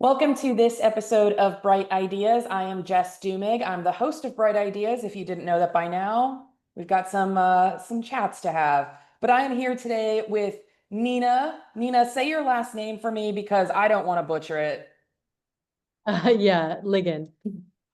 Welcome to this episode of Bright Ideas. I am Jess Duemig. I'm the host of Bright Ideas. If you didn't know that by now, we've got some chats to have. But I am here today with Nina. Nina, say your last name for me because I don't want to butcher it. Yeah, Ligon.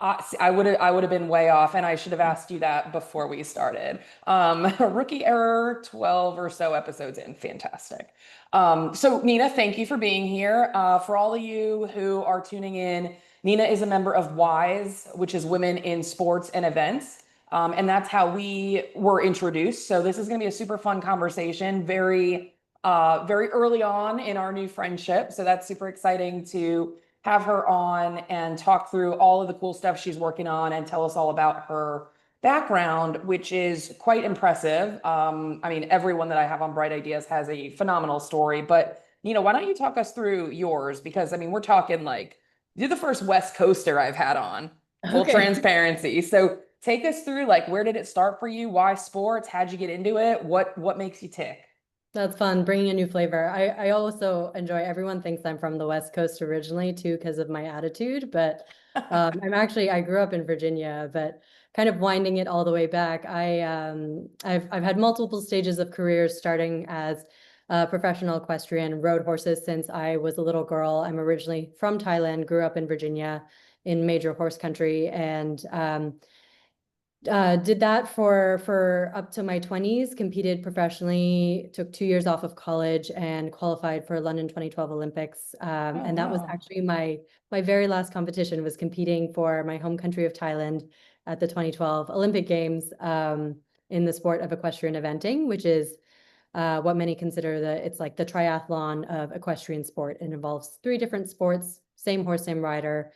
I would have been way off, and I should have asked you that before we started. Rookie error, 12 or so episodes in. Fantastic. So Nina, thank you for being here. For all of you who are tuning in, Nina is a member of WISE, which is Women in Sports and Events. And that's how we were introduced. So this is going to be a super fun conversation, very early on in our new friendship. So that's super exciting to have her on and talk through all of the cool stuff she's working on and tell us all about her background, which is quite impressive. I mean, everyone that I have on Bright Ideas has a phenomenal story, but why don't you talk us through yours? Because I mean, we're talking like you're the first West Coaster I've had on, full Okay, transparency. So take us through like where did it start for you? Why sports? How'd you get into it? What makes you tick? that's fun, bringing a new flavor. I also enjoy, everyone thinks I'm from the West Coast originally too, because of my attitude, but I grew up in Virginia, but kind of winding it all the way back, I've had multiple stages of careers, starting as a professional equestrian, rode horses since I was a little girl. I'm originally from Thailand, grew up in Virginia in major horse country, and did that for up to my 20s, competed professionally, took 2 years off of college and qualified for London 2012 Olympics. Oh, And that was wow. actually my very last competition, was competing for my home country of Thailand at the 2012 Olympic Games, in the sport of equestrian eventing, which is what many consider it's like the triathlon of equestrian sport. It involves three different sports, same horse, same rider,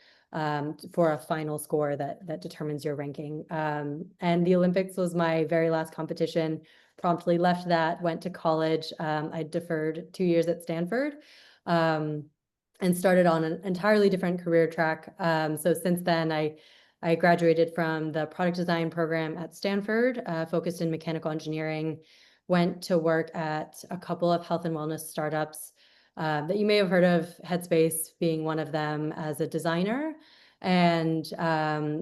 for a final score that determines your ranking. And the Olympics was my very last competition. Promptly left that, went to college. I deferred 2 years at Stanford, and started on an entirely different career track. So since then, I graduated from the product design program at Stanford, focused in mechanical engineering, went to work at a couple of health and wellness startups, that you may have heard of, Headspace being one of them, as a designer, and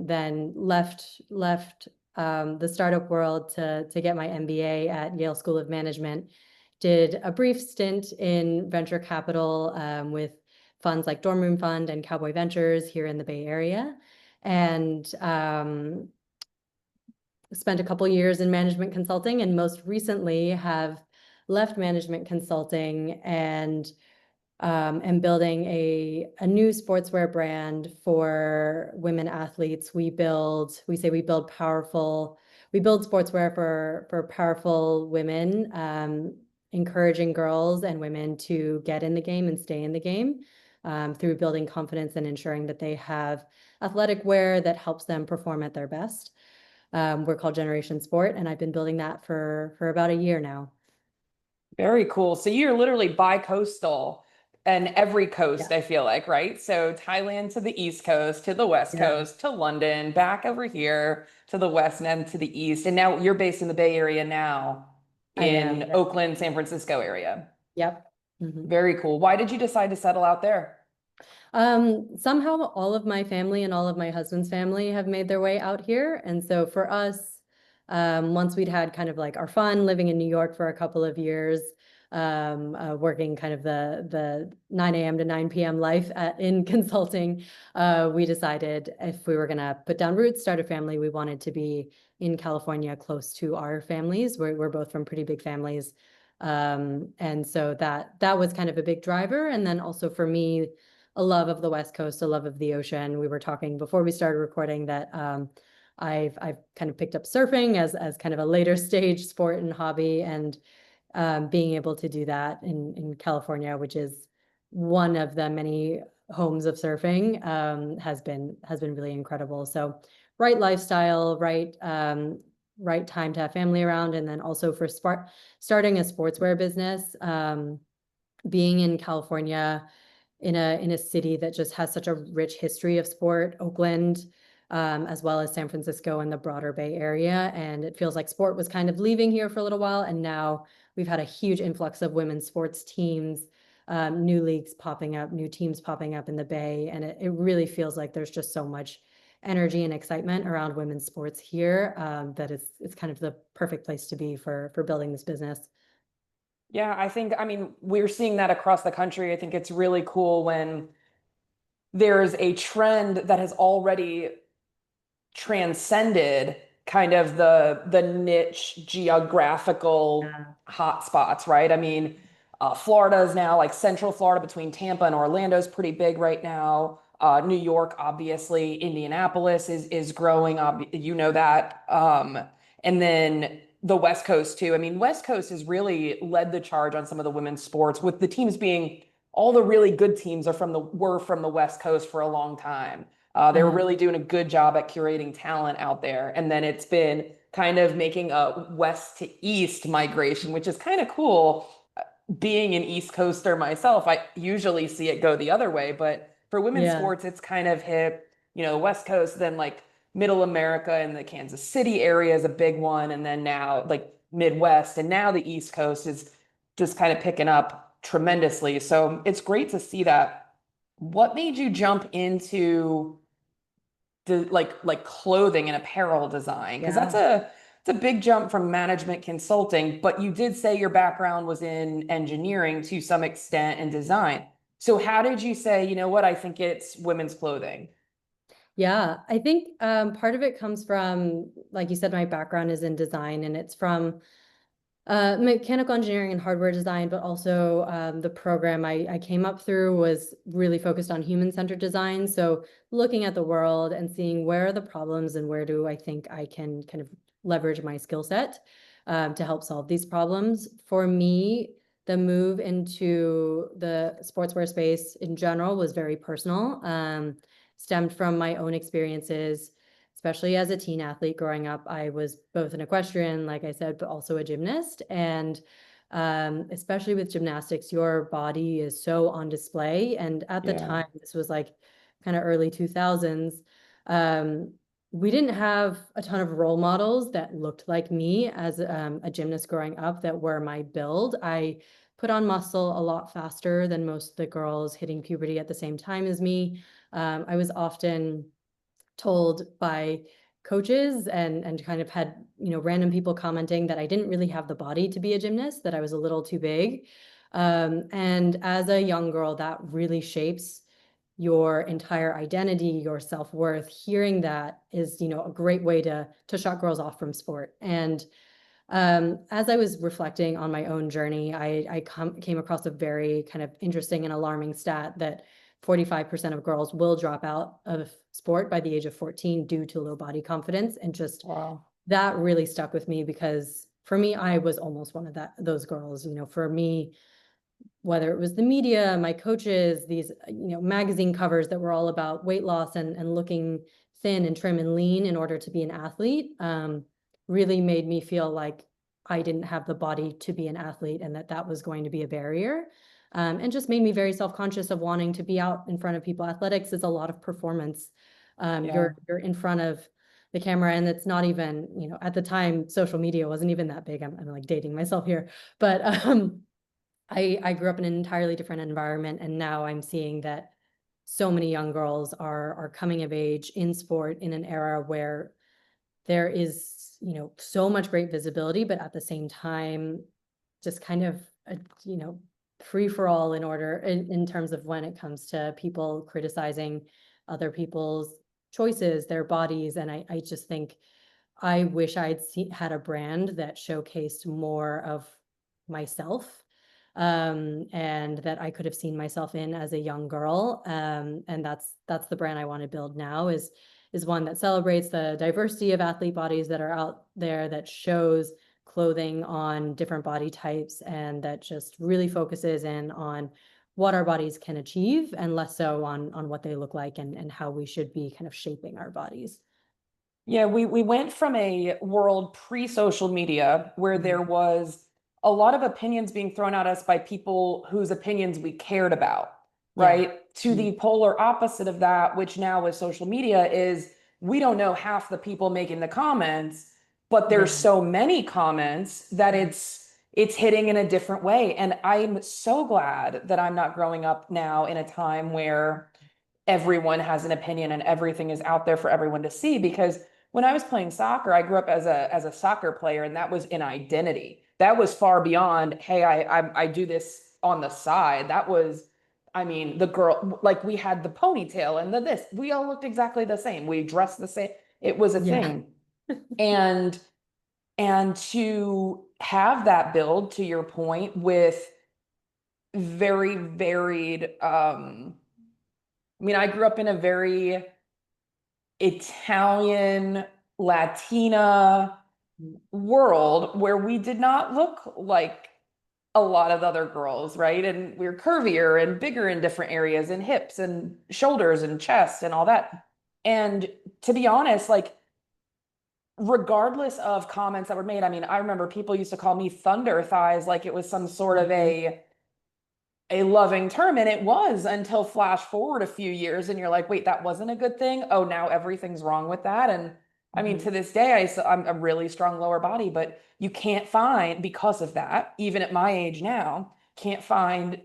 then left the startup world to get my MBA at Yale School of Management. Did a brief stint in venture capital, with funds like Dorm Room Fund and Cowboy Ventures here in the Bay Area, and spent a couple years in management consulting, and most recently have left management consulting and am building a new sportswear brand for women athletes. We build sportswear for powerful women, encouraging girls and women to get in the game and stay in the game, through building confidence and ensuring that they have athletic wear that helps them perform at their best. We're called Generation Sport, and I've been building that for about a year now. Very cool. So you're literally bi-coastal and every coast, Yeah. I feel like, right? So Thailand to the East Coast, to the West Yeah. Coast, to London, back over here to the West and then to the East. And now you're based in the Bay Area now, I am. in Oakland, San Francisco area. Yep. Mhm. Very cool. Why did you decide to settle out there? Somehow all of my family and all of my husband's family have made their way out here. And so for us, once we'd had kind of like our fun living in New York for a couple of years, working kind of the 9 a.m. to 9 p.m. life in consulting, we decided if we were going to put down roots, start a family, we wanted to be in California, close to our families. We're both from pretty big families. And so that was kind of a big driver. And then also for me, a love of the West Coast, a love of the ocean. We were talking before we started recording that I've kind of picked up surfing as kind of a later stage sport and hobby, and being able to do that in California, which is one of the many homes of surfing, has been really incredible. So right lifestyle, right time to have family around, and then also for starting a sportswear business, being in California, in a city that just has such a rich history of sport, Oakland, as well as San Francisco and the broader Bay Area. And it feels like sport was kind of leaving here for a little while, and now we've had a huge influx of women's sports teams, new leagues popping up, new teams popping up in the Bay. And it really feels like there's just so much energy and excitement around women's sports here, that it's kind of the perfect place to be for building this business. Yeah, I mean, we're seeing that across the country. I think it's really cool when there's a trend that has already transcended kind of the niche geographical Yeah. hotspots, right? I mean, Florida is now like Central Florida between Tampa and Orlando is pretty big right now. New York, obviously, Indianapolis is growing. You know that. And then the West Coast too. I mean, West Coast has really led the charge on some of the women's sports, with the teams being all the really good teams were from the West Coast for a long time. They were Uh-huh. really doing a good job at curating talent out there. And then it's been kind of making a west to east migration, which is kind of cool. Being an East Coaster myself, I usually see it go the other way. But for women's Yeah. sports, it's kind of hit, West Coast, then like middle America and the Kansas City area is a big one. And then now like Midwest. And now the East Coast is just kind of picking up tremendously. So it's great to see that. What made you jump into like clothing and apparel design? Because Yeah. it's a big jump from management consulting, but you did say your background was in engineering to some extent and design. So how did you say, you know what, I think it's women's clothing? Yeah, I think part of it comes from, like you said, my background is in design, and it's from mechanical engineering and hardware design, but also the program I came up through was really focused on human-centered design. So looking at the world and seeing where are the problems and where do I think I can kind of leverage my skill set to help solve these problems. For me, the move into the sportswear space in general was very personal, stemmed from my own experiences, especially as a teen athlete growing up. I was both an equestrian, like I said, but also a gymnast. And especially with gymnastics, your body is so on display. And at the Yeah. time, this was like kind of early 2000s. Um, we didn't have a ton of role models that looked like me as a gymnast growing up that were my build. I put on muscle a lot faster than most of the girls hitting puberty at the same time as me. I was often told by coaches and kind of had, random people commenting that I didn't really have the body to be a gymnast, that I was a little too big. And as a young girl, that really shapes your entire identity, your self-worth. Hearing that is, a great way to shut girls off from sport. And as I was reflecting on my own journey, I came across a very kind of interesting and alarming stat that 45% of girls will drop out of sport by the age of 14 due to low body confidence. And just Wow. that really stuck with me, because for me, I was almost one of those girls. For me, whether it was the media, my coaches, these, magazine covers that were all about weight loss and looking thin and trim and lean in order to be an athlete, really made me feel like I didn't have the body to be an athlete, and that was going to be a barrier. And just made me very self-conscious of wanting to be out in front of people. Athletics is a lot of performance. Yeah. You're in front of the camera, and it's not even, at the time, social media wasn't even that big. I'm like dating myself here, but I grew up in an entirely different environment, and now I'm seeing that so many young girls are coming of age in sport in an era where there is, so much great visibility, but at the same time, just kind of a, free for all in terms of when it comes to people criticizing other people's choices, their bodies. And I just think I wish had a brand that showcased more of myself, and that I could have seen myself in as a young girl. And that's the brand I want to build now, is one that celebrates the diversity of athlete bodies that are out there, that shows clothing on different body types, and that just really focuses in on what our bodies can achieve, and less so on what they look like and how we should be kind of shaping our bodies. Yeah, we went from a world pre-social media where Mhm. there was a lot of opinions being thrown at us by people whose opinions we cared about, Yeah. right? To Mhm. the polar opposite of that, which now with social media is we don't know half the people making the comments, but Yeah. there's so many comments that it's hitting in a different way. And I'm so glad that I'm not growing up now in a time where everyone has an opinion and everything is out there for everyone to see. Because when I was playing soccer, I grew up as a soccer player, and that was an identity. That was far beyond, hey, I do this on the side. That was, I mean, the girl, like we had the ponytail and the this. We all looked exactly the same. We dressed the same. It was a Yeah. thing. And to have that build, to your point, with very varied I mean, I grew up in a very Italian, Latina world where we did not look like a lot of other girls, right? And we are curvier and bigger in different areas, and hips and shoulders and chest and all that. And to be honest, like, regardless of comments that were made, I mean, I remember people used to call me thunder thighs like it was some sort of Mhm. a loving term, and it was, until flash forward a few years and you're like, wait, that wasn't a good thing. Oh, now everything's wrong with that. And I mean, Mhm. to this day, I'm a really strong lower body, but you can't find, because of that, even at my age now, can't find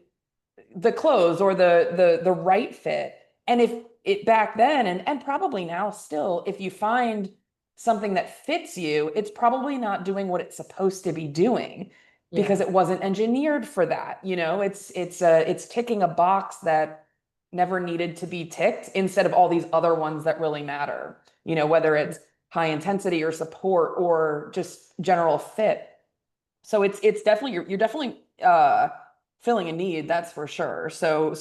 the clothes or the right fit. And if it back then, and probably now still, if you find something that fits you, it's probably not doing what it's supposed to be doing, because Yeah. it wasn't engineered for that. It's ticking a box that never needed to be ticked, instead of all these other ones that really matter, whether it's high intensity or support or just general fit. So it's definitely, you're definitely filling a need, that's for sure. So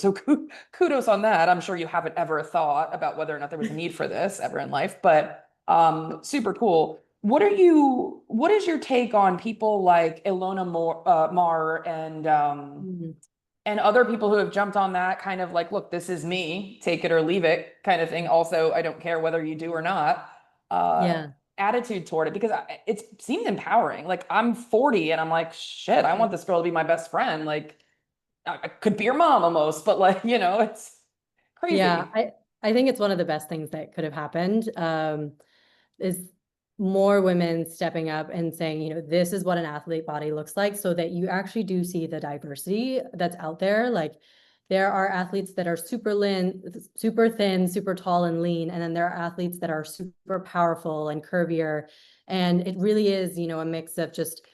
kudos on that. I'm sure you haven't ever thought about whether or not there was a need for this ever in life, but super cool. What is your take on people like Ilona Mar Mhm. and other people who have jumped on that kind of like, look, this is me, take it or leave it kind of thing. Also, I don't care whether you do or not. Uh, Yeah. attitude toward it, because it seemed empowering. Like, I'm 40 and I'm like, shit, I want this girl to be my best friend. Like, I could be your mom almost, but like, it's Yeah, crazy. I think it's one of the best things that could have happened, is more women stepping up and saying, this is what an athlete body looks like, so that you actually do see the diversity that's out there. Like, there are athletes that are super thin, super tall and lean, and then there are athletes that are super powerful and curvier. And it really is, a mix of just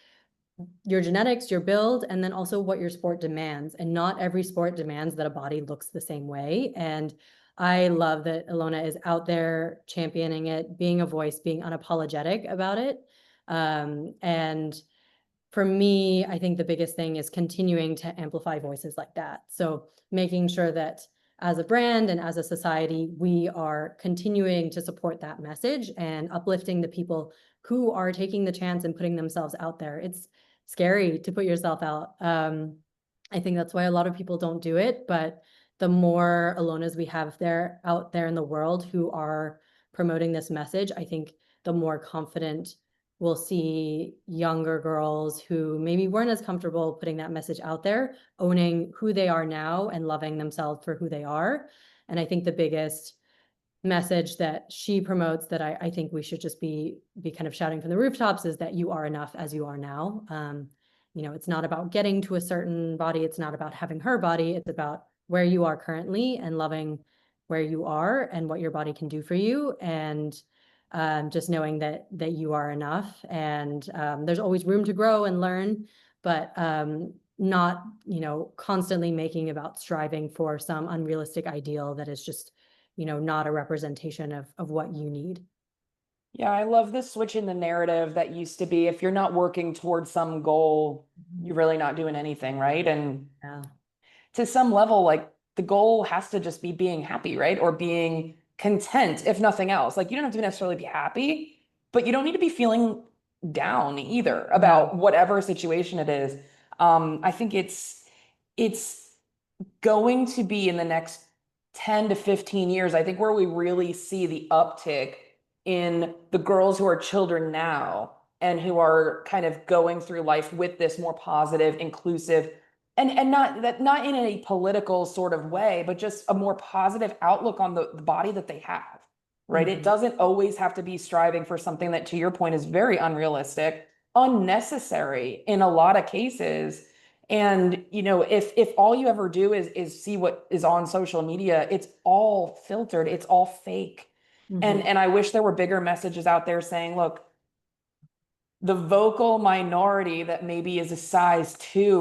your genetics, your build, and then also what your sport demands. And not every sport demands that a body looks the same way. And I love that Ilona is out there championing it, being a voice, being unapologetic about it. And for me, I think the biggest thing is continuing to amplify voices like that. So making sure that as a brand and as a society, we are continuing to support that message and uplifting the people who are taking the chance and putting themselves out there. It's scary to put yourself out. I think that's why a lot of people don't do it, but the more Alonas we have out there in the world who are promoting this message, I think the more confident we'll see younger girls who maybe weren't as comfortable putting that message out there, owning who they are now and loving themselves for who they are. And I think the biggest message that she promotes that I think we should just be kind of shouting from the rooftops is that you are enough as you are now. It's not about getting to a certain body. It's not about having her body. It's about where you are currently and loving where you are and what your body can do for you. And just knowing that you are enough. And there's always room to grow and learn, but not, constantly making about striving for some unrealistic ideal that is just not a representation of what you need. Yeah, I love this switch in the narrative that used to be, if you're not working towards some goal, you're really not doing anything, right? And Yeah. to some level, like, the goal has to just be being happy, right? Or being content, if nothing else. Like, you don't have to necessarily be happy, but you don't need to be feeling down either Yeah. about whatever situation it is. I think it's going to be in the next 10 to 15 years, I think, where we really see the uptick in the girls who are children now and who are kind of going through life with this more positive, inclusive, and not in a political sort of way, but just a more positive outlook on the body that they have, right? It Mhm. doesn't always have to be striving for something that, to your point, is very unrealistic. unnecessary in a lot of cases. And if all you ever do is see what is on social media, it's all filtered, it's all fake. Mhm. And I wish there were bigger messages out there saying, look, the vocal minority that maybe is a size 2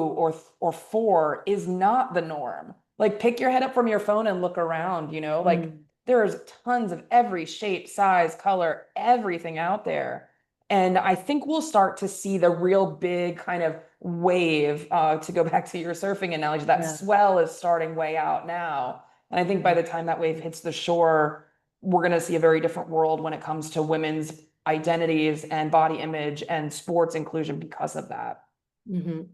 or 4 is not the norm. Like pick your head up from your phone and look around, like Mm. there's tons of every shape, size, color, everything out there. And I think we'll start to see the real big kind of wave, to go back to your surfing analogy, that Yeah. swell is starting way out now. And I think by Mhm. the time that wave hits the shore, we're going to see a very different world when it comes to women's identities and body image and sports inclusion because of that. Mhm.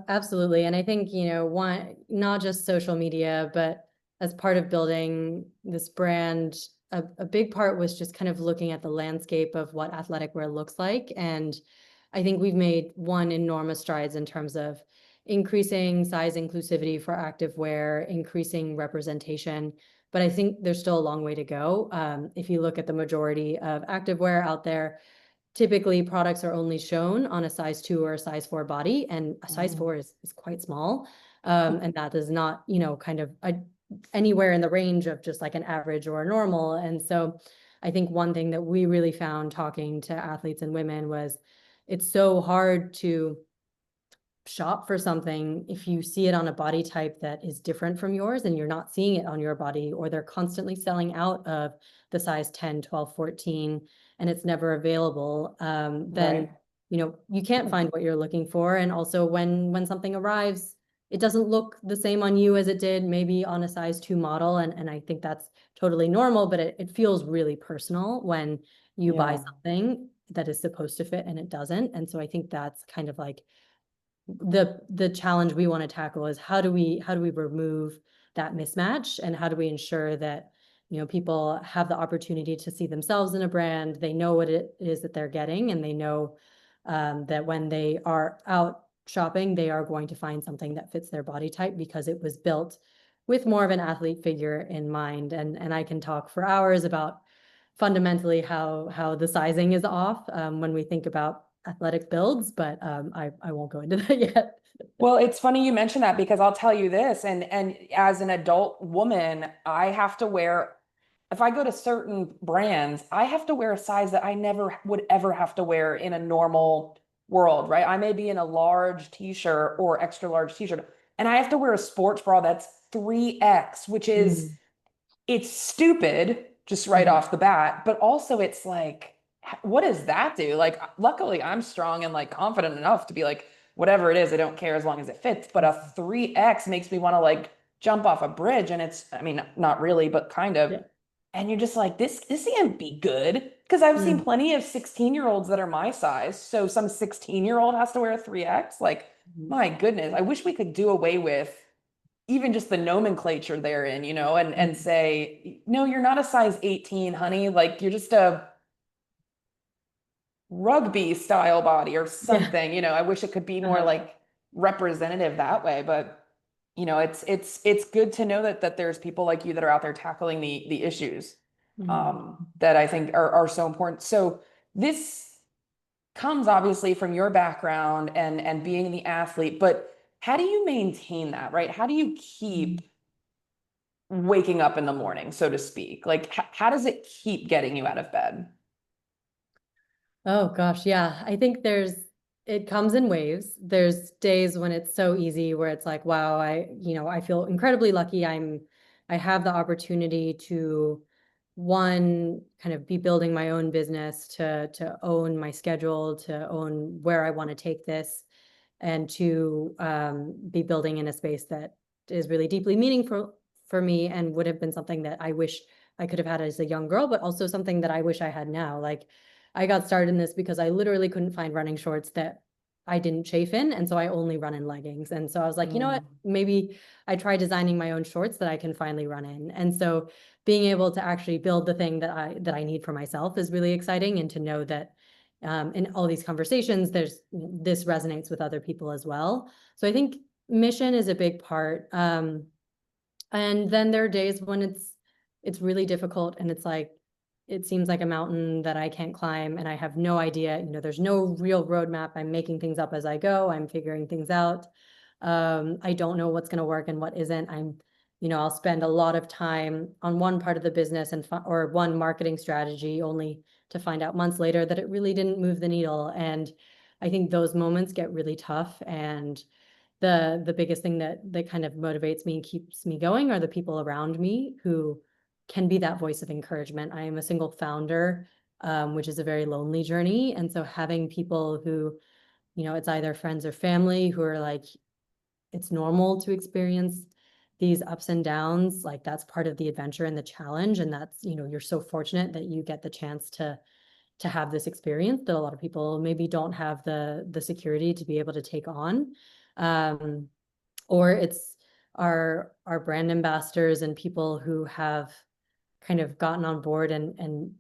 Absolutely. And I think, one, not just social media, but as part of building this brand, a big part was just kind of looking at the landscape of what athletic wear looks like. And I think we've made one enormous strides in terms of increasing size inclusivity for active wear, increasing representation. But I think there's still a long way to go. If you look at the majority of active wear out there, typically products are only shown on a size 2 or a size 4 body, and a size 4 is quite small. And that is not, kind of anywhere in the range of just like an average or a normal. And so I think one thing that we really found talking to athletes and women was it's so hard to shop for something if you see it on a body type that is different from yours and you're not seeing it on your body, or they're constantly selling out of the size 10, 12, 14, and it's never available. Then Right. you can't find what you're looking for. And also when something arrives, it doesn't look the same on you as it did maybe on a size 2 model. And I think that's totally normal, but it feels really personal when you buy Yeah. something that is supposed to fit and it doesn't. And so I think that's kind of like the challenge we want to tackle is how do we remove that mismatch, and how do we ensure that people have the opportunity to see themselves in a brand, they know what it is that they're getting, and they know that when they are out shopping they are going to find something that fits their body type because it was built with more of an athlete figure in mind. And I can talk for hours about fundamentally how the sizing is off when we think about athletic builds, but I won't go into that yet. Well, it's funny you mention that because I'll tell you this, and as an adult woman, I have to wear, if I go to certain brands, I have to wear a size that I never would ever have to wear in a normal world, right? I may be in a large t-shirt or extra large t-shirt, and I have to wear a sports bra that's 3X, which is, Mm, it's stupid just right mhm, off the bat, but also it's like, what does that do? Like, luckily I'm strong and like confident enough to be like, whatever it is, I don't care as long as it fits. But a mhm. 3X makes me want to like jump off a bridge. And it's, I mean, not really, but kind of. Yeah. And you're just like, this can't be good. Because I've seen Mm, plenty of 16-year-olds that are my size. So some 16-year-old has to wear a 3X. Like, mhm. my goodness, I wish we could do away with even just the nomenclature therein, and Mm, say, no, you're not a size 18, honey. Like you're just a rugby style body or yeah. something. I wish it could be more Uh-huh. like representative that way, but it's good to know that there's people like you that are out there tackling the issues, Mhm. that I think are so important. So this comes obviously from your background and being the athlete, but how do you maintain that, right? How do you keep Mhm. waking up in the morning, so to speak? Like, how does it keep getting you out of bed? Oh gosh, yeah. I think it comes in waves. There's days when it's so easy where it's like, wow, I feel incredibly lucky. I have the opportunity to, one, kind of be building my own business, to own my schedule, to own where I want to take this, and to be building in a space that is really deeply meaningful for me and would have been something that I wish I could have had as a young girl, but also something that I wish I had now. Like, I got started in this because I literally couldn't find running shorts that I didn't chafe in. And so I only run in leggings. And so I was like, you know what? Mm, Maybe I try designing my own shorts that I can finally run in. And so being able to actually build the thing that I need for myself is really exciting. And to know that in all these conversations, this resonates with other people as well. So I think mission is a big part. And then there are days when it's really difficult and it's like, it seems like a mountain that I can't climb, and I have no idea, there's no real roadmap. I'm making things up as I go. I'm figuring things out. I don't know what's going to work and what isn't. I'll spend a lot of time on one part of the business or one marketing strategy only to find out months later that it really didn't move the needle. And I think those moments get really tough. And the biggest thing that kind of motivates me and keeps me going are the people around me who can be that voice of encouragement. I am a single founder, which is a very lonely journey. And so having people who, it's either friends or family who are like, it's normal to experience these ups and downs. Like that's part of the adventure and the challenge. And that's, you're so fortunate that you get the chance to have this experience that a lot of people maybe don't have the security to be able to take on. Or it's our brand ambassadors and people who have kind of gotten on board and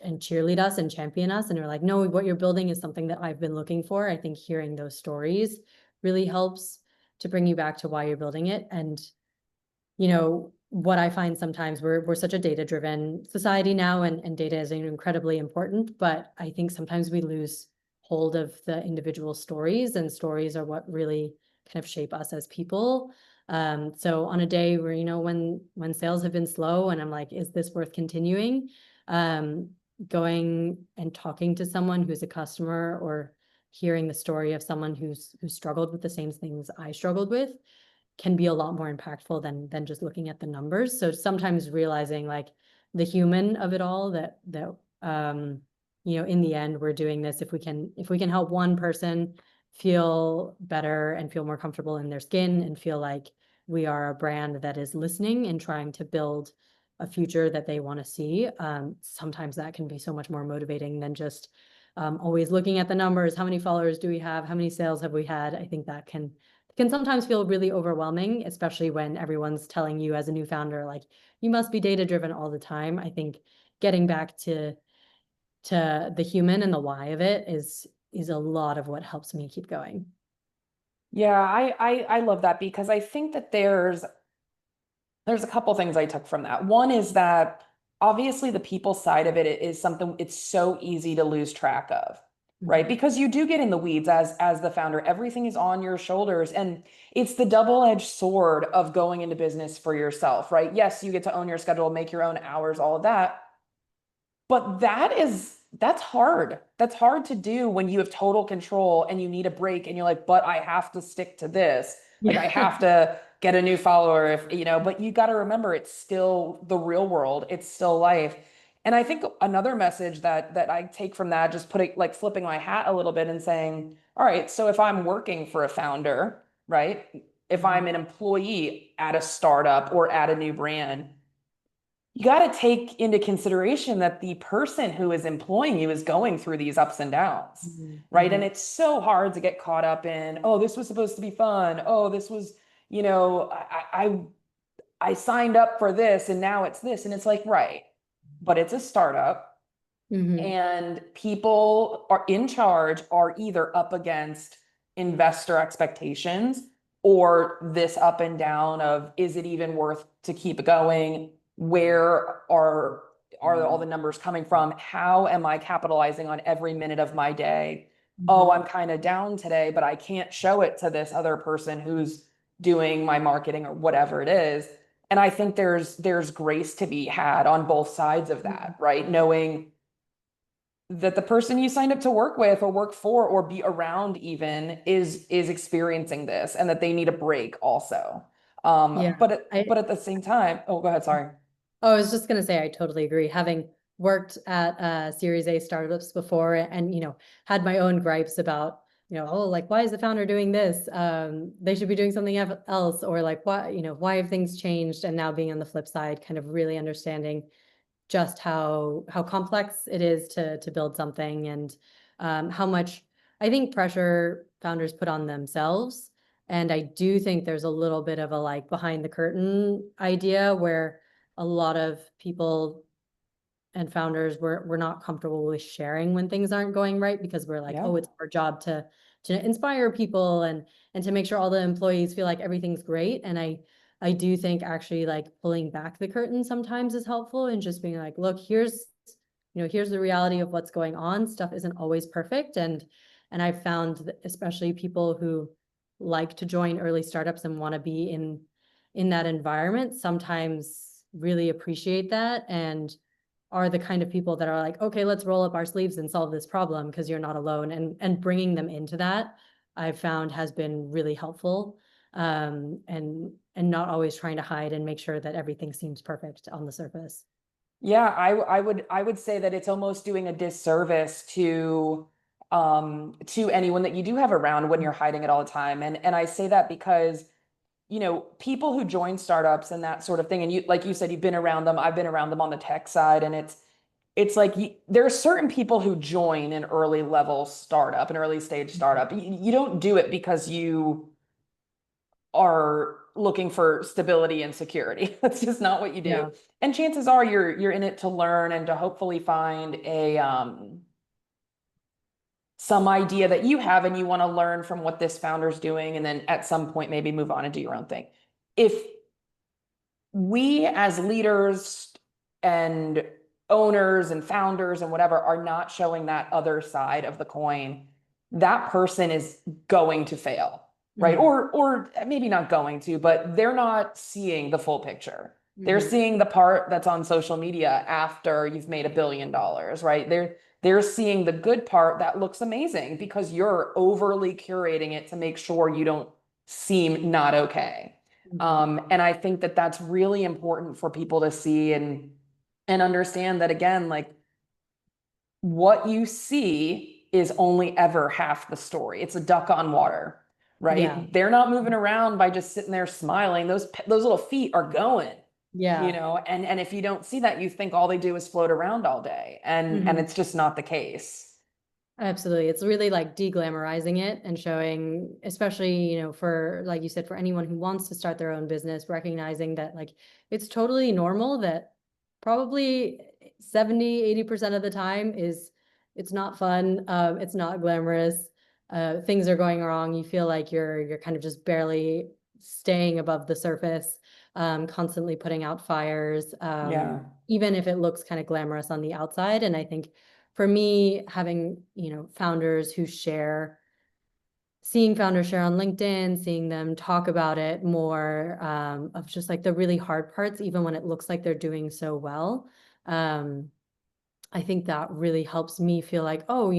cheerlead us and champion us and are like, no, what you're building is something that I've been looking for. I think hearing those stories really helps to bring you back to why you're building it. And what I find sometimes, we're such a data-driven society now, and data is incredibly important, but I think sometimes we lose hold of the individual stories, and stories are what really kind of shape us as people. So on a day where, when sales have been slow and I'm like, is this worth continuing? Going and talking to someone who's a customer or hearing the story of someone who's struggled with the same things I struggled with can be a lot more impactful than just looking at the numbers. So sometimes realizing like the human of it all, that in the end, we're doing this if we can help one person feel better and feel more comfortable in their skin and feel like we are a brand that is listening and trying to build a future that they want to see. Sometimes that can be so much more motivating than just always looking at the numbers. How many followers do we have? How many sales have we had? I think that can sometimes feel really overwhelming, especially when everyone's telling you as a new founder, like, you must be data driven all the time. I think getting back to the human and the why of it is a lot of what helps me keep going. Yeah, I love that, because I think that there's a couple things I took from that. One is that obviously the people side of it is something it's so easy to lose track of, right? Because you do get in the weeds as the founder. Everything is on your shoulders, and it's the double-edged sword of going into business for yourself, right? Yes, you get to own your schedule, make your own hours, all of that. But that's hard. That's hard to do when you have total control and you need a break and you're like, but I have to stick to this. Like I have to get a new follower but you got to remember it's still the real world. It's still life. And I think another message that I take from that, just putting like flipping my hat a little bit and saying, all right, so if I'm working for a founder, right? If I'm an employee at a startup or at a new brand, you got to take into consideration that the person who is employing you is going through these ups and downs, right? And it's so hard to get caught up in, oh, this was supposed to be fun. Oh, this was, I signed up for this and now it's this. And it's like, right, but it's a startup. And people are in charge are either up against investor expectations or this up and down of, is it even worth to keep going? Where are all the numbers coming from? How am I capitalizing on every minute of my day? Oh, I'm kind of down today, but I can't show it to this other person who's doing my marketing or whatever it is. And I think there's grace to be had on both sides of that, right? Knowing that the person you signed up to work with or work for or be around even is experiencing this, and that they need a break also. Yeah. But at the same time, oh, go ahead, sorry. Oh, I was just going to say, I totally agree. Having worked at Series A startups before and, had my own gripes about, oh, like, why is the founder doing this? They should be doing something else, or like, why have things changed? And now being on the flip side, kind of really understanding just how complex it is to build something, and how much I think pressure founders put on themselves. And I do think there's a little bit of a like behind the curtain idea where a lot of people and founders we're not comfortable with sharing when things aren't going right, because we're like, Yeah. oh, it's our job to inspire people and to make sure all the employees feel like everything's great. And I do think actually like pulling back the curtain sometimes is helpful, and just being like, look, here's here's the reality of what's going on. Stuff isn't always perfect. And I've found that especially people who like to join early startups and want to be in that environment sometimes really appreciate that and are the kind of people that are like, okay, let's roll up our sleeves and solve this problem because you're not alone. And bringing them into that, I've found has been really helpful. And not always trying to hide and make sure that everything seems perfect on the surface. Yeah, I would say that it's almost doing a disservice to anyone that you do have around when you're hiding it all the time. And I say that because, people who join startups and that sort of thing, and you, like you said, you've been around them, I've been around them on the tech side, and it's like there are certain people who join an early level startup, an early stage startup. You don't do it because you are looking for stability and security. That's just not what you do. Yeah. And chances are you're in it to learn and to hopefully find a some idea that you have and you want to learn from what this founder's doing and then at some point maybe move on and do your own thing. If we as leaders and owners and founders and whatever are not showing that other side of the coin, that person is going to fail, right? Mhm. Or maybe not going to, but they're not seeing the full picture. They're Mhm. seeing the part that's on social media after you've made $1 billion, right? They're seeing the good part that looks amazing because you're overly curating it to make sure you don't seem not okay. Mhm. And I think that that's really important for people to see and understand that again, like what you see is only ever half the story. It's a duck on water, Yeah. right? They're not moving around by just sitting there smiling. Those little feet are going, Yeah. and if you don't see that, you think all they do is float around all day, and Mhm. it's just not the case. Absolutely. It's really like de-glamorizing it and showing, especially, for, like you said, for anyone who wants to start their own business, recognizing that like it's totally normal that probably 70-80% of the time it's not fun. It's not glamorous. Things are going wrong. You feel like you're kind of just barely staying above the surface, constantly putting out fires, Yeah. even if it looks kind of glamorous on the outside. And I think for me, having, founders who share, seeing founders share on LinkedIn, seeing them talk about it more, of just like the really hard parts, even when it looks like they're doing so well. Um, I think that really helps me feel like, oh,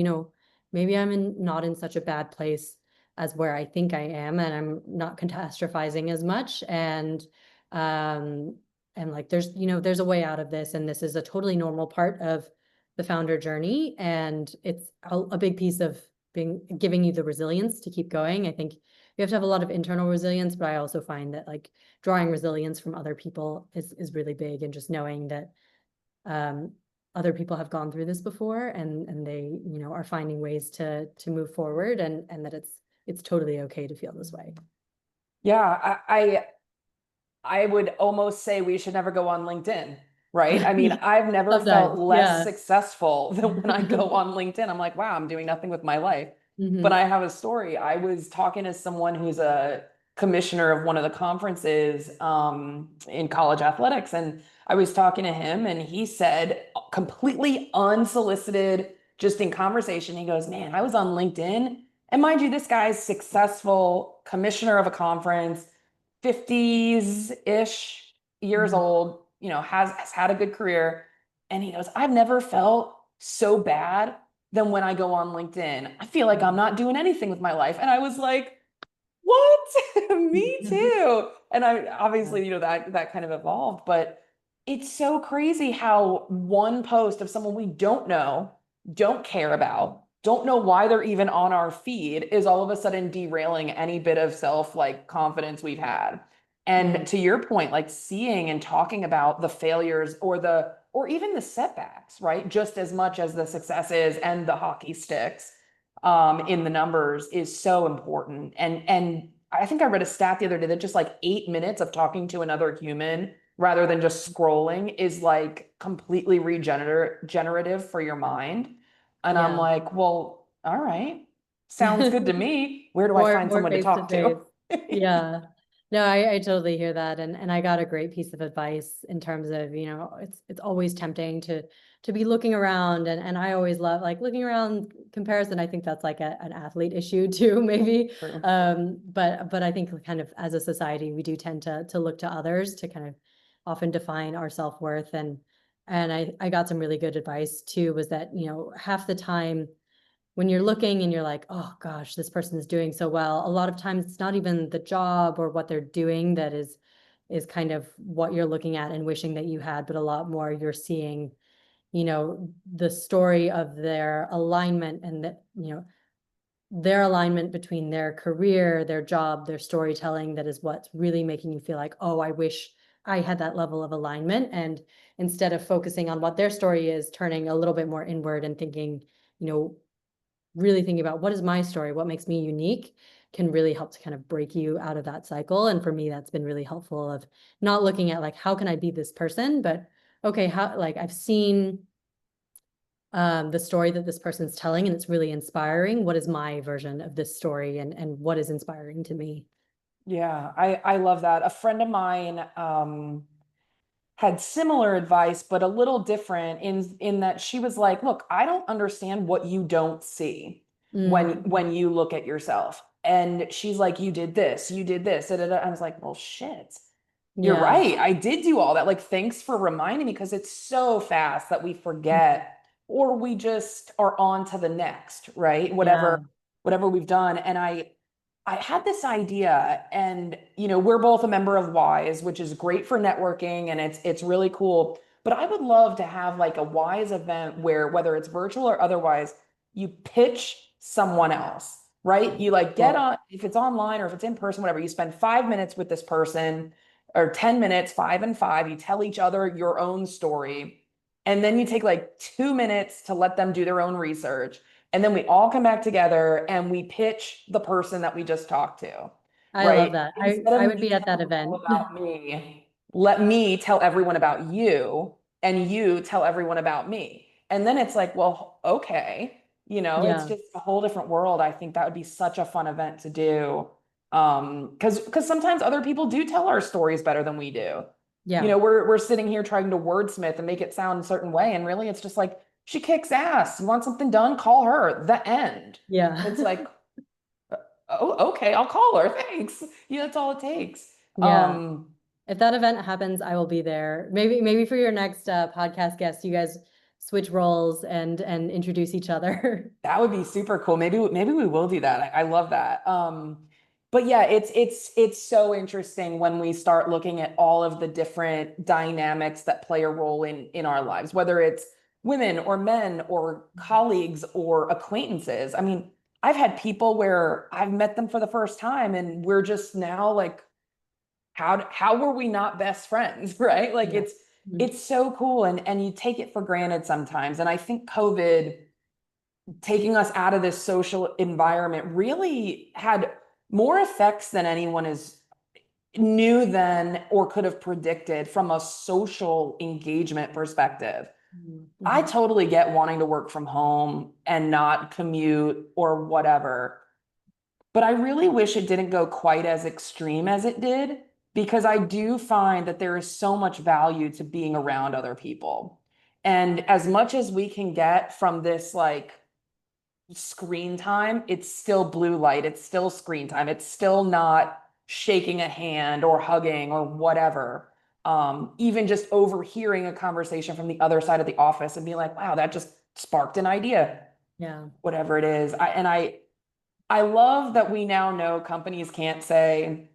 maybe not in such a bad place as where I think I am, and I'm not catastrophizing as much. Um, and like there's a way out of this, and this is a totally normal part of the founder journey. And it's a big piece of giving you the resilience to keep going. I think you have to have a lot of internal resilience, but I also find that like drawing resilience from other people is really big, and just knowing that um, other people have gone through this before, and they are finding ways to move forward, and that it's totally okay to feel this way. Yeah, I would almost say we should never go on LinkedIn, right? I mean, I've never felt Sometimes, less yeah. successful than when I go on LinkedIn. I'm like, wow, I'm doing nothing with my life. But Hmm. I have a story. I was talking to someone who's a commissioner of one of the conferences in college athletics, and I was talking to him, and he said, completely unsolicited, just in conversation, he goes, "Man, I was on LinkedIn." And mind you, this guy's successful commissioner of a conference 50s-ish years Hmm. old, has had a good career. And he goes, I've never felt so bad than when I go on LinkedIn. I feel like I'm not doing anything with my life. And I was like, what? Me too. And I Yeah. obviously, that kind of evolved, but it's so crazy how one post of someone we don't know, don't care about, don't know why they're even on our feed is all of a sudden derailing any bit of self like confidence we've had. Yeah. And to your point, like seeing and talking about the failures or even the setbacks, right? Just as much as the successes and the hockey sticks in the numbers is so important. And I think I read a stat the other day that just like 8 minutes of talking to another human rather than just scrolling is like completely regenerative for your mind. And I'm Yeah. like, well, all right, sounds good to me. Where do I More find more someone to face to talk face. to? Yeah. No, I totally hear that. And I got a great piece of advice in terms of, it's always tempting to be looking around. And I always love like looking around comparison. I think that's like an athlete issue too, maybe. True. But I think kind of as a society, we do tend to look to others to kind of often define our self-worth. And I got some really good advice too, was that, half the time when you're looking and you're like, oh gosh, this person is doing so well, a lot of times it's not even the job or what they're doing that is kind of what you're looking at and wishing that you had, but a lot more you're seeing, the story of their alignment and that, their alignment between their career, their job, their storytelling, that is what's really making you feel like, oh, I wish I had that level of alignment. And instead of focusing on what their story is, turning a little bit more inward and thinking, really thinking about what is my story, what makes me unique, can really help to kind of break you out of that cycle. And for me, that's been really helpful of not looking at like, how can I be this person, but okay, how, like I've seen the story that this person's telling and it's really inspiring. What is my version of this story and what is inspiring to me? Yeah, I love that. A friend of mine had similar advice, but a little different in that she was like, "Look, I don't understand what you don't see when you look at yourself." And she's like, "You did this, you did this." Da, da, da. I was like, "Well, shit. You're Yeah. right. I did do all that. Like, thanks for reminding me because it's so fast that we forget or we just are on to the next, right? Yeah. Whatever we've done." And I had this idea and we're both a member of Wise, which is great for networking and it's really cool. But I would love to have like a Wise event where whether it's virtual or otherwise, you pitch someone else, right? You like get Cool. on if it's online or if it's in person, whatever, you spend 5 minutes with this person or 10 minutes, 5 and 5, you tell each other your own story. And then you take like 2 minutes to let them do their own research. And then we all come back together and we pitch the person that we just talked to, I love right? that. I, Instead I of would me be at that telling you all event. about me, let me tell everyone about you and you tell everyone about me. And then it's like, well, okay, it's Yeah. just a whole different world. I think that would be such a fun event to do. Because sometimes other people do tell our stories better than we do. Yeah. We're sitting here trying to wordsmith and make it sound a certain way, and really it's just like she kicks ass. You want something done? Call her. The end. Yeah. It's like, oh, okay, I'll call her. Thanks. That's all it takes. Yeah. If that event happens, I will be there. Maybe for your next podcast guest, you guys switch roles and introduce each other. That would be super cool. Maybe we will do that. I love that. But yeah, it's so interesting when we start looking at all of the different dynamics that play a role in our lives, whether it's women or men or colleagues or acquaintances. I mean, I've had people where I've met them for the first time and we're just now like, how were we not best friends, right? Like Yeah. it's so cool and you take it for granted sometimes. And I think COVID taking us out of this social environment really had more effects than anyone is knew then or could have predicted from a social engagement perspective. I Mhm. totally get wanting to work from home and not commute or whatever, but I really wish it didn't go quite as extreme as it did because I do find that there is so much value to being around other people. And as much as we can get from this like screen time, it's still blue light, it's still screen time, it's still not shaking a hand or hugging or whatever. Even just overhearing a conversation from the other side of the office and being like, wow, that just sparked an idea, Yeah. whatever it is. I love that we now know companies can't say,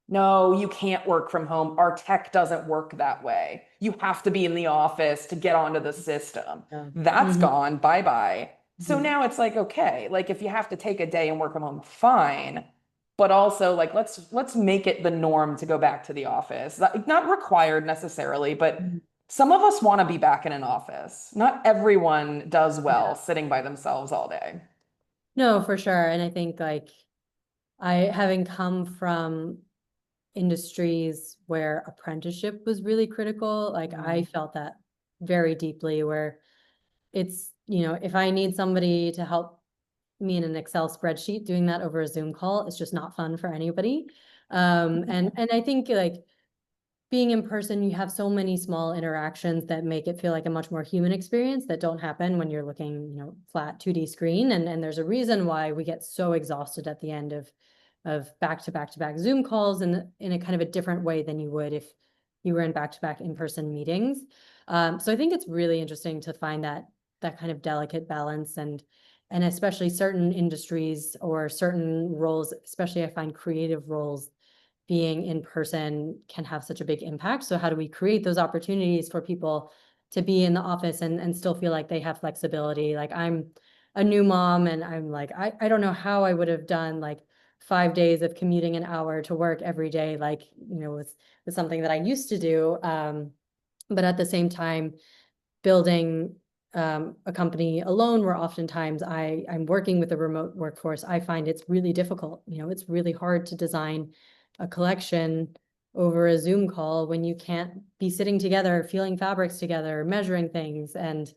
no, you can't work from home. Our tech doesn't work that way. You have to be in the office to get onto the system. Yeah. That's Mhm. gone. Bye bye. So Mhm. now it's like, okay, like if you have to take a day and work from home, fine. But also like let's make it the norm to go back to the office. Not required necessarily, but Mhm. some of us want to be back in an office. Not everyone does Yeah. well sitting by themselves all day. No, for sure. And I think like having come from industries where apprenticeship was really critical, like I Mm. felt that very deeply where it's, if I need somebody to help me in an Excel spreadsheet, doing that over a Zoom call is just not fun for anybody. And I think like being in person, you have so many small interactions that make it feel like a much more human experience that don't happen when you're looking, flat 2D screen. And there's a reason why we get so exhausted at the end of back to back to back Zoom calls in a kind of a different way than you would if you were in back to back in-person meetings. So I think it's really interesting to find that kind of delicate balance and especially certain industries or certain roles, especially I find creative roles being in person can have such a big impact. So how do we create those opportunities for people to be in the office and still feel like they have flexibility? Like I'm a new mom and I'm like, I don't know how I would have done like 5 days of commuting an hour to work every day, like, was something that I used to do. But at the same time, building a company alone where oftentimes I'm working with a remote workforce, I find it's really difficult. It's really hard to design a collection over a Zoom call when you can't be sitting together, feeling fabrics together, measuring things. And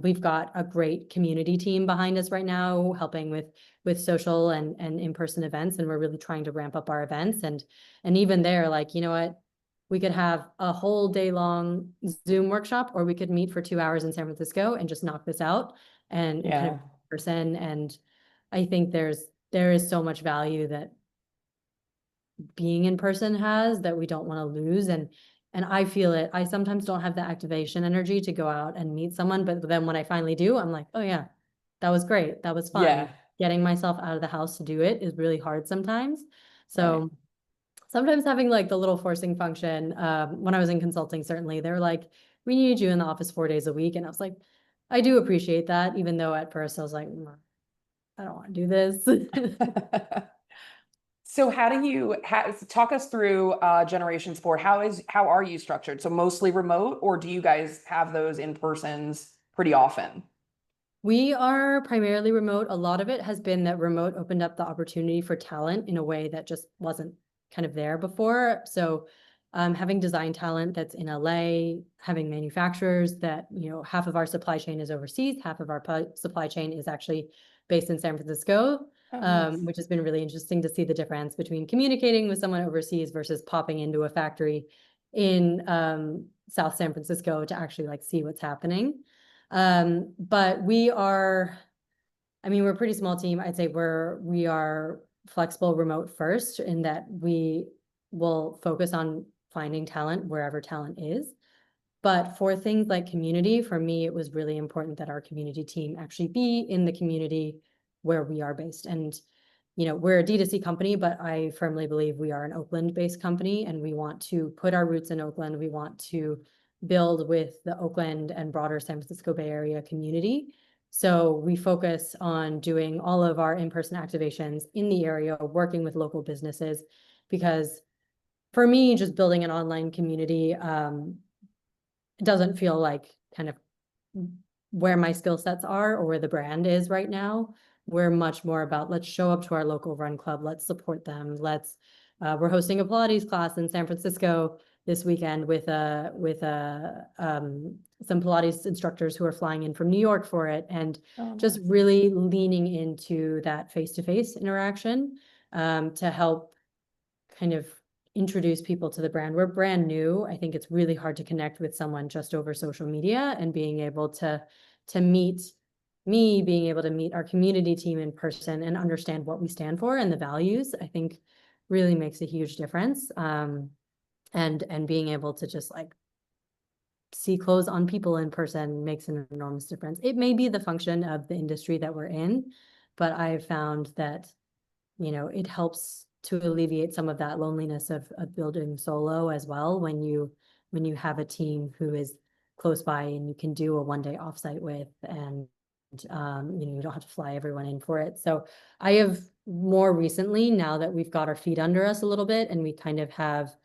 we've got a great community team behind us right now, helping with social and in-person events. And we're really trying to ramp up our events. And even there, like, you know what? We could have a whole day long Zoom workshop, or we could meet for 2 hours in San Francisco and just knock this out and kind of Yeah. person. And I think there is so much value that being in person has that we don't want to lose. And I feel it. I sometimes don't have the activation energy to go out and meet someone, but then when I finally do, I'm like, oh yeah, that was great. That was fun. Yeah. Getting myself out of the house to do it is really hard sometimes. Right. So sometimes having like the little forcing function, when I was in consulting, certainly they're like, we need you in the office 4 days a week. And I was like, I do appreciate that, even though at first I was like, I don't want to do this. So how do you talk us through Generation Sport? How are you structured? So mostly remote, or do you guys have those in persons pretty often? We are primarily remote. A lot of it has been that remote opened up the opportunity for talent in a way that just wasn't kind of there before. So having design talent that's in LA, having manufacturers that, half of our supply chain is overseas, half of our supply chain is actually based in San Francisco, Oh, nice. which has been really interesting to see the difference between communicating with someone overseas versus popping into a factory in South San Francisco to actually like see what's happening. But we're a pretty small team. I'd say we are flexible remote first in that we will focus on finding talent wherever talent is. But for things like community, for me, it was really important that our community team actually be in the community where we are based. And, we're a D2C company, but I firmly believe we are an Oakland-based company, and we want to put our roots in Oakland. We want to build with the Oakland and broader San Francisco Bay Area community. So we focus on doing all of our in-person activations in the area, working with local businesses, because for me, just building an online community, it doesn't feel like kind of where my skill sets are or where the brand is right now. We're much more about let's show up to our local run club, let's support them. We're hosting a Pilates class in San Francisco this weekend with some Pilates instructors who are flying in from New York for it, and Oh, just nice. really leaning into that face-to-face interaction to help kind of introduce people to the brand. We're brand new. I think it's really hard to connect with someone just over social media, and being able to meet me, being able to meet our community team in person and understand what we stand for and the values, I think really makes a huge difference. And being able to just like see clothes on people in person makes an enormous difference. It may be the function of the industry that we're in, but I've found that it helps to alleviate some of that loneliness of building solo as well when you have a team who is close by and you can do a 1 day offsite with, and you don't have to fly everyone in for it. So I have more recently, now that we've got our feet under us a little bit and we kind of have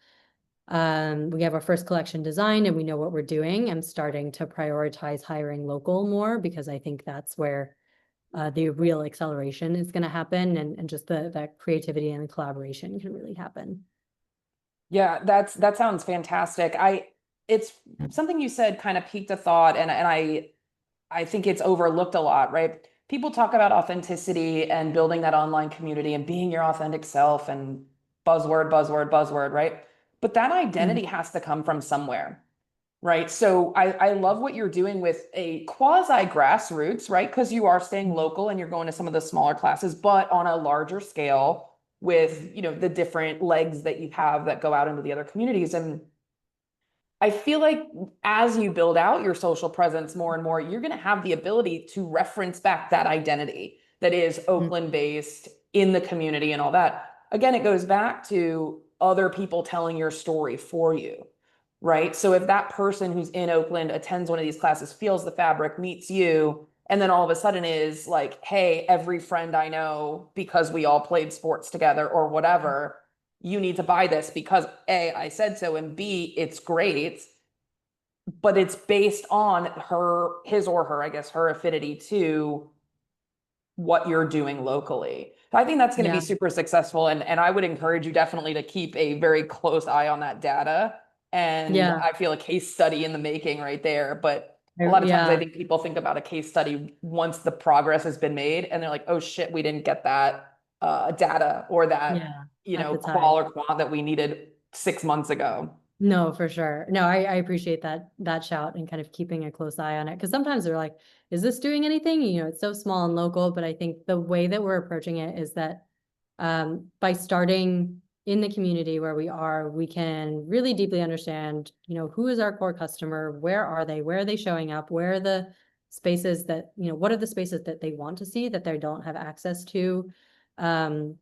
we have our first collection design and we know what we're doing, I'm starting to prioritize hiring local more, because I think that's where the real acceleration is going to happen, and just that creativity and collaboration can really happen. Yeah, that sounds fantastic. It's something you said kind of piqued a thought, and I think it's overlooked a lot, right? People talk about authenticity and building that online community and being your authentic self, and buzzword, buzzword, buzzword, right? But that Mhm. identity has to come from somewhere. Right. So I love what you're doing with a quasi grassroots, right? Because you are staying local and you're going to some of the smaller classes, but on a larger scale with, the different legs that you have that go out into the other communities. And I feel like as you build out your social presence more and more, you're going to have the ability to reference back that identity that is Mhm. Oakland based in the community and all that. Again, it goes back to other people telling your story for you, right? So if that person who's in Oakland attends one of these classes, feels the fabric, meets you, and then all of a sudden is like, hey, every friend I know, because we all played sports together or whatever, you need to buy this because A, I said so, and B, it's great, but it's based on his or her, I guess, her affinity to what you're doing locally. I think that's going to be Yeah. super successful. And I would encourage you definitely to keep a very close eye on that data. And Yeah. I feel a case study in the making right there. But a lot of times I Yeah. think people think about a case study once the progress has been made and they're like, oh shit, we didn't get that data or that, Yeah. At the qual time. or quant that we needed 6 months ago. No, for sure. No, I appreciate that shout and kind of keeping a close eye on it. Because sometimes they're like, is this doing anything? It's so small and local, but I think the way that we're approaching it is that by starting in the community where we are, we can really deeply understand, who is our core customer, where are they, where are they showing up, where are the spaces that, what are the spaces that they want to see that they don't have access to. Um,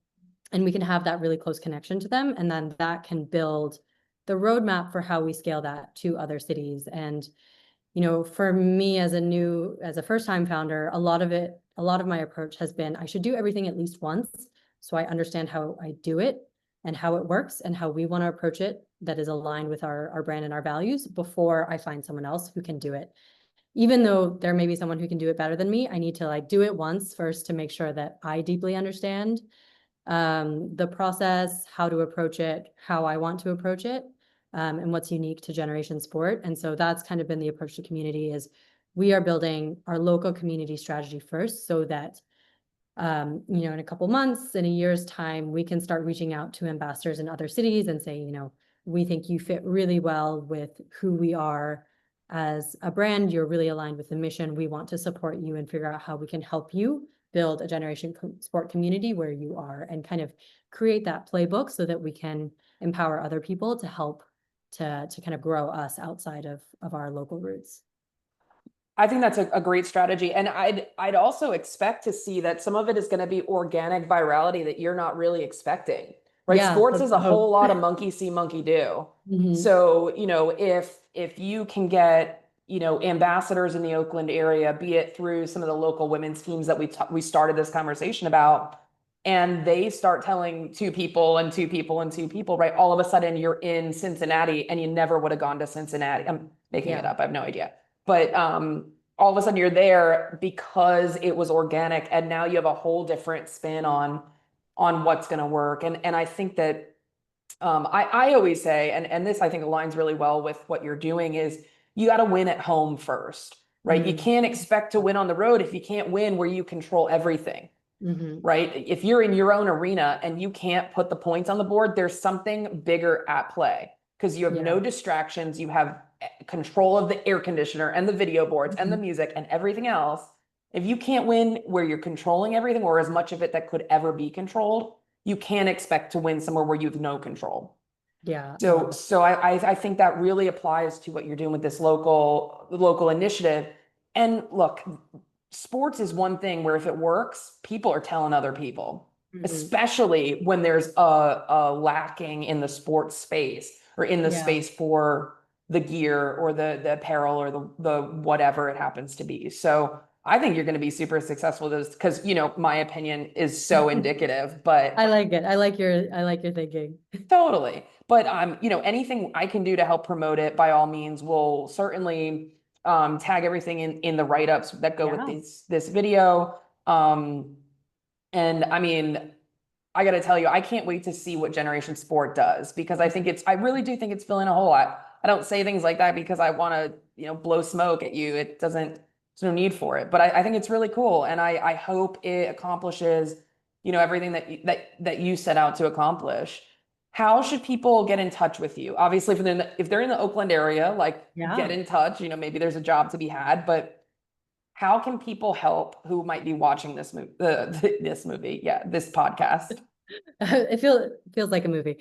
and we can have that really close connection to them. And then that can build the roadmap for how we scale that to other cities. And, for me as a first time founder, a lot of my approach has been, I should do everything at least once. So I understand how I do it and how it works and how we want to approach it that is aligned with our brand and our values before I find someone else who can do it. Even though there may be someone who can do it better than me, I need to do it once first to make sure that I deeply understand the process, how to approach it, how I want to approach it, and what's unique to Generation Sport. And so that's kind of been the approach to community is we are building our local community strategy first so that in a couple months, in a year's time, we can start reaching out to ambassadors in other cities and say, we think you fit really well with who we are as a brand. You're really aligned with the mission. We want to support you and figure out how we can help you build a generation sport community where you are and kind of create that playbook so that we can empower other people to help to kind of grow us outside of our local roots. I think that's a great strategy. And I'd also expect to see that some of it is going to be organic virality that you're not really expecting, right? Yeah, Sports that's is a the whole hope. lot of monkey see, monkey do. Mhm. So, if you can get, ambassadors in the Oakland area, be it through some of the local women's teams that we started this conversation about, and they start telling two people and two people and two people, right? All of a sudden you're in Cincinnati and you never would have gone to Cincinnati. I'm making it Yeah. up. I have no idea. But all of a sudden you're there because it was organic, and now you have a whole different spin on what's going to work. And I think that I always say, and this I think aligns really well with what you're doing, is you got to win at home first, right? You Mhm. can't expect to win on the road if you can't win where you control everything, Mhm. right? If you're in your own arena and you can't put the points on the board, there's something bigger at play because you have no Yeah. distractions. You have control of the air conditioner and the video boards and the Mhm. music and everything else. If you can't win where you're controlling everything or as much of it that could ever be controlled, you can't expect to win somewhere where you have no control. Yeah, I So, love that. so I think that really applies to what you're doing with this local initiative. And look, sports is one thing where if it works, people are telling other people, Mhm. especially when there's a lacking in the sports space or in the Yeah. space for the gear or the apparel or the whatever it happens to be. So I think you're going to be super successful with this because, my opinion is so indicative, I but like it. I like your thinking. totally. But anything I can do to help promote it, by all means, will certainly tag everything in the write-ups that go with Yeah. this video. And I mean, I got to tell you, I can't wait to see what Generation Sport does because I really do think it's filling a hole. I don't say things like that because I want to, blow smoke at you. There's no need for it. But I think it's really cool. And I hope it accomplishes, everything that you set out to accomplish. How should people get in touch with you? Obviously, if they're in the Oakland area, like get Yeah. in touch, maybe there's a job to be had, but how can people help who might be watching this movie, this movie? Yeah, this podcast. It feels like a movie.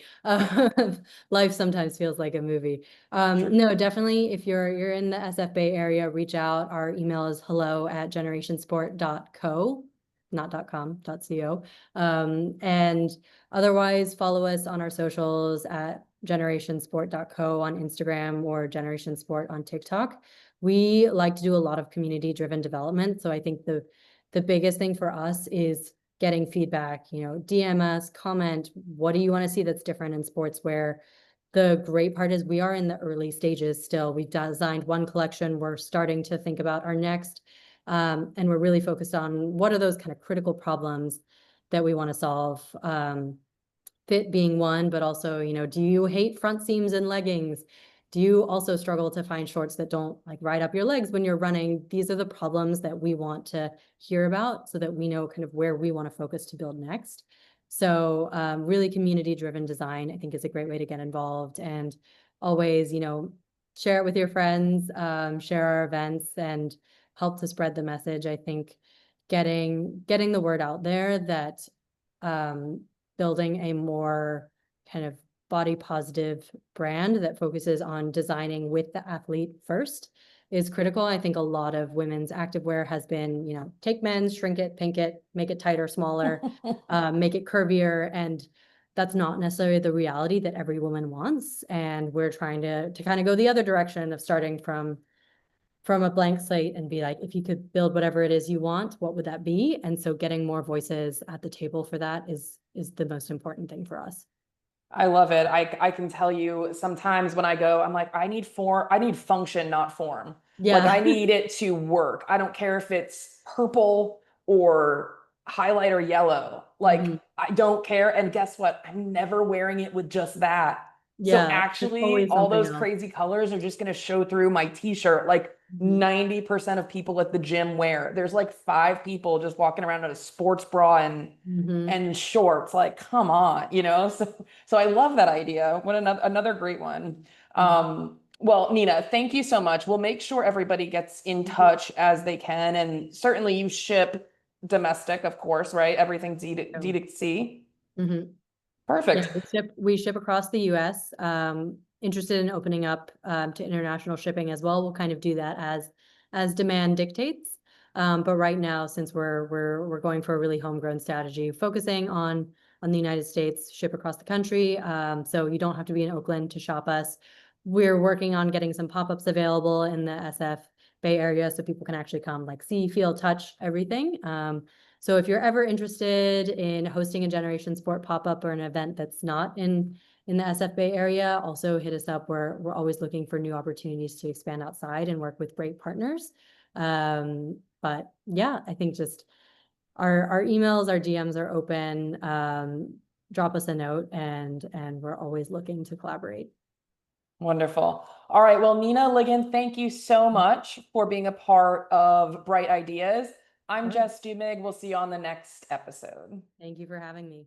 Life sometimes feels like a movie. Sure. No, definitely if you're in the SF Bay area, reach out. Our email is hello@generationsport.co, not .com, .co. And otherwise follow us on our socials at generationsport.co on Instagram or Generation Sport on TikTok. We like to do a lot of community-driven development. So I think the biggest thing for us is getting feedback, DM us, comment, what do you want to see that's different in sportswear? The great part is we are in the early stages still. We've designed one collection. We're starting to think about our next. And we're really focused on what are those kind of critical problems that we want to solve. Fit being one, but also, do you hate front seams in leggings? Do you also struggle to find shorts that don't like ride up your legs when you're running? These are the problems that we want to hear about so that we know kind of where we want to focus to build next. So really community-driven design, I think, is a great way to get involved, and always, share it with your friends, share our events and help to spread the message. I think getting the word out there that building a more kind of body positive brand that focuses on designing with the athlete first is critical. I think a lot of women's activewear has been, take men's, shrink it, pink it, make it tighter, smaller, make it curvier. And that's not necessarily the reality that every woman wants. And we're trying to kind of go the other direction of starting from a blank slate and be like, if you could build whatever it is you want, what would that be? And so getting more voices at the table for that is the most important thing for us. I love it. I can tell you sometimes when I go, I'm like, I need function, not form. Like Yeah. I need it to work. I don't care if it's purple or highlighter yellow. Like Mhm. I don't care. And guess what? I'm never wearing it with just that. So Yeah, there's actually, always all something those else. crazy colors are just going to show through my t-shirt. Like Mhm. 90% of people at the gym wear. There's like five people just walking around in a sports bra Mhm. and shorts. Like, come on. So I love that idea. What another great one. Mhm. Well, Nina, thank you so much. We'll make sure everybody gets in Mhm. touch as they can, and certainly you ship domestic, of course, right? Everything's D So, to C. mhm. Yeah, Perfect. we ship across the US. Interested in opening up to international shipping as well. We'll kind of do that as demand dictates. But right now, since we're going for a really homegrown strategy, focusing on the United States, ship across the country. So you don't have to be in Oakland to shop us. We're working on getting some pop-ups available in the SF Bay Area so people can actually come like see, feel, touch everything. So if you're ever interested in hosting a Generation Sport pop-up or an event that's not in the SF Bay area, also hit us up. We're always looking for new opportunities to expand outside and work with great partners. But yeah, I think just our emails, our DMs are open. Drop us a note and we're always looking to collaborate. Wonderful. All right. Well, Nina Ligon, thank you so much for being a part of Bright Ideas. I'm Sure. Jess Duemig. We'll see you on the next episode. Thank you for having me.